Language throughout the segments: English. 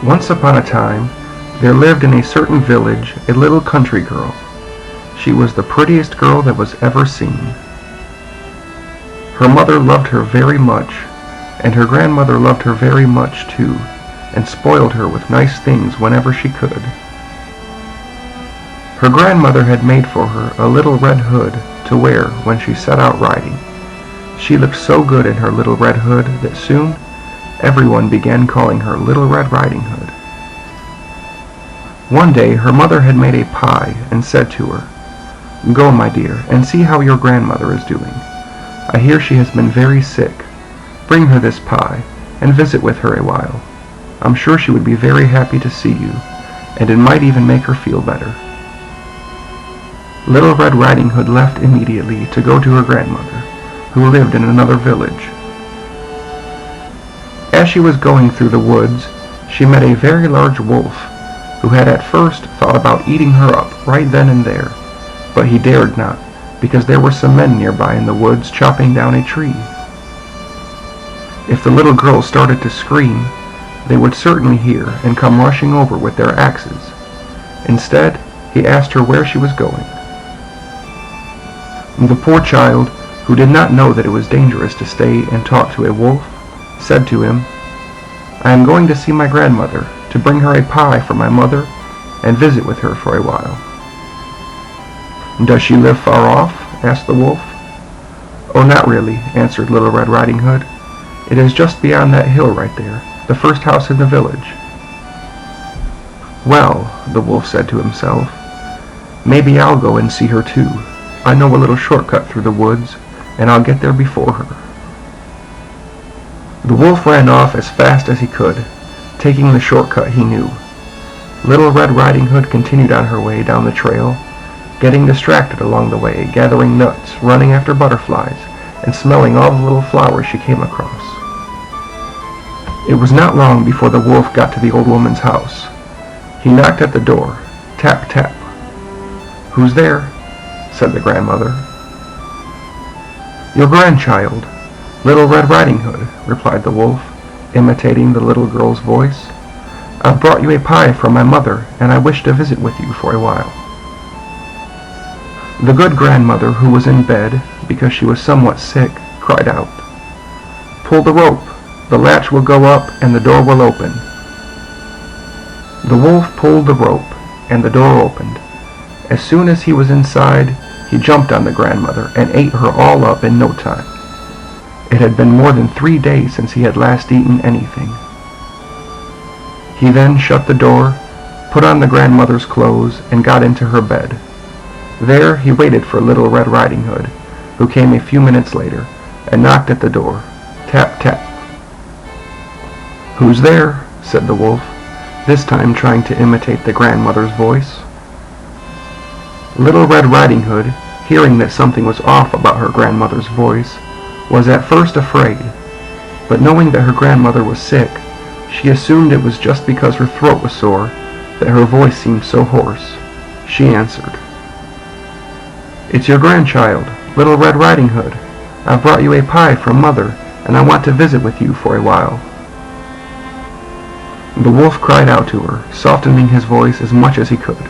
Once upon a time, there lived in a certain village a little country girl. She was the prettiest girl that was ever seen. Her mother loved her very much, and her grandmother loved her very much too, and spoiled her with nice things whenever she could. Her grandmother had made for her a little red hood to wear when she set out riding. She looked so good in her little red hood that soon everyone began calling her Little Red Riding Hood. One day her mother had made a pie and said to her, "Go, my dear, and see how your grandmother is doing. I hear she has been very sick. Bring her this pie, and visit with her a while. I'm sure she would be very happy to see you, and it might even make her feel better." Little Red Riding Hood left immediately to go to her grandmother, who lived in another village. As she was going through the woods, she met a very large wolf, who had at first thought about eating her up right then and there, but he dared not, because there were some men nearby in the woods chopping down a tree. If the little girl started to scream, they would certainly hear and come rushing over with their axes. Instead, he asked her where she was going. The poor child, who did not know that it was dangerous to stay and talk to a wolf, said to him, "I am going to see my grandmother, to bring her a pie for my mother, and visit with her for a while." "Does she live far off?" asked the wolf. "Oh, not really," answered Little Red Riding Hood. "It is just beyond that hill right there, the first house in the village." "Well," the wolf said to himself, "maybe I'll go and see her too. I know a little shortcut through the woods, and I'll get there before her." The wolf ran off as fast as he could, taking the shortcut he knew. Little Red Riding Hood continued on her way down the trail, getting distracted along the way, gathering nuts, running after butterflies, and smelling all the little flowers she came across. It was not long before the wolf got to the old woman's house. He knocked at the door. Tap, tap. "Who's there?" said the grandmother. "Your grandchild, Little Red Riding Hood," replied the wolf, imitating the little girl's voice. "I've brought you a pie from my mother, and I wish to visit with you for a while." The good grandmother, who was in bed because she was somewhat sick, cried out, "Pull the rope! The latch will go up and the door will open." The wolf pulled the rope, and the door opened. As soon as he was inside, he jumped on the grandmother and ate her all up in no time. It had been more than 3 days since he had last eaten anything. He then shut the door, put on the grandmother's clothes, and got into her bed. There he waited for Little Red Riding Hood, who came a few minutes later, and knocked at the door. Tap, tap. "Who's there?" said the wolf, this time trying to imitate the grandmother's voice. Little Red Riding Hood, hearing that something was off about her grandmother's voice, was at first afraid, but knowing that her grandmother was sick, she assumed it was just because her throat was sore that her voice seemed so hoarse. She answered, "It's your grandchild, Little Red Riding Hood. I've brought you a pie from Mother, and I want to visit with you for a while." The wolf cried out to her, softening his voice as much as he could.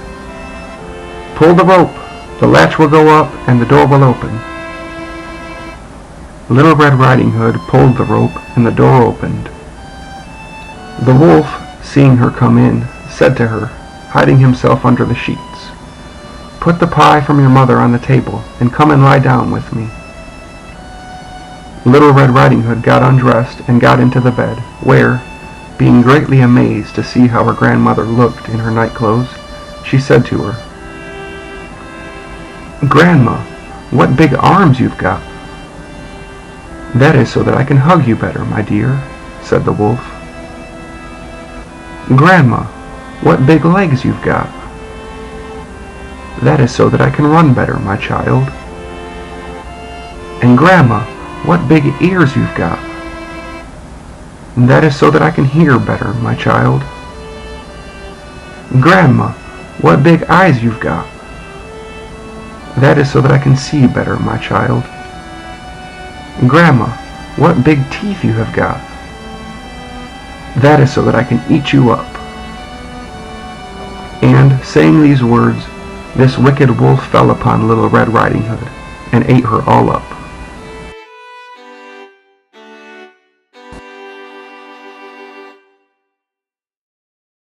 "Pull the rope! The latch will go up, and the door will open." Little Red Riding Hood pulled the rope, and the door opened. The wolf, seeing her come in, said to her, hiding himself under the sheets, "Put the pie from your mother on the table, and come and lie down with me." Little Red Riding Hood got undressed and got into the bed, where, being greatly amazed to see how her grandmother looked in her night clothes, she said to her, "Grandma, what big arms you've got." "That is so that I can hug you better, my dear," said the wolf. "Grandma, what big legs you've got." "That is so that I can run better, my child." "And Grandma, what big ears you've got." "That is so that I can hear better, my child." "Grandma, what big eyes you've got." "That is so that I can see better, my child." "Grandma, what big teeth you have got." "That is so that I can eat you up." And, saying these words, this wicked wolf fell upon Little Red Riding Hood and ate her all up.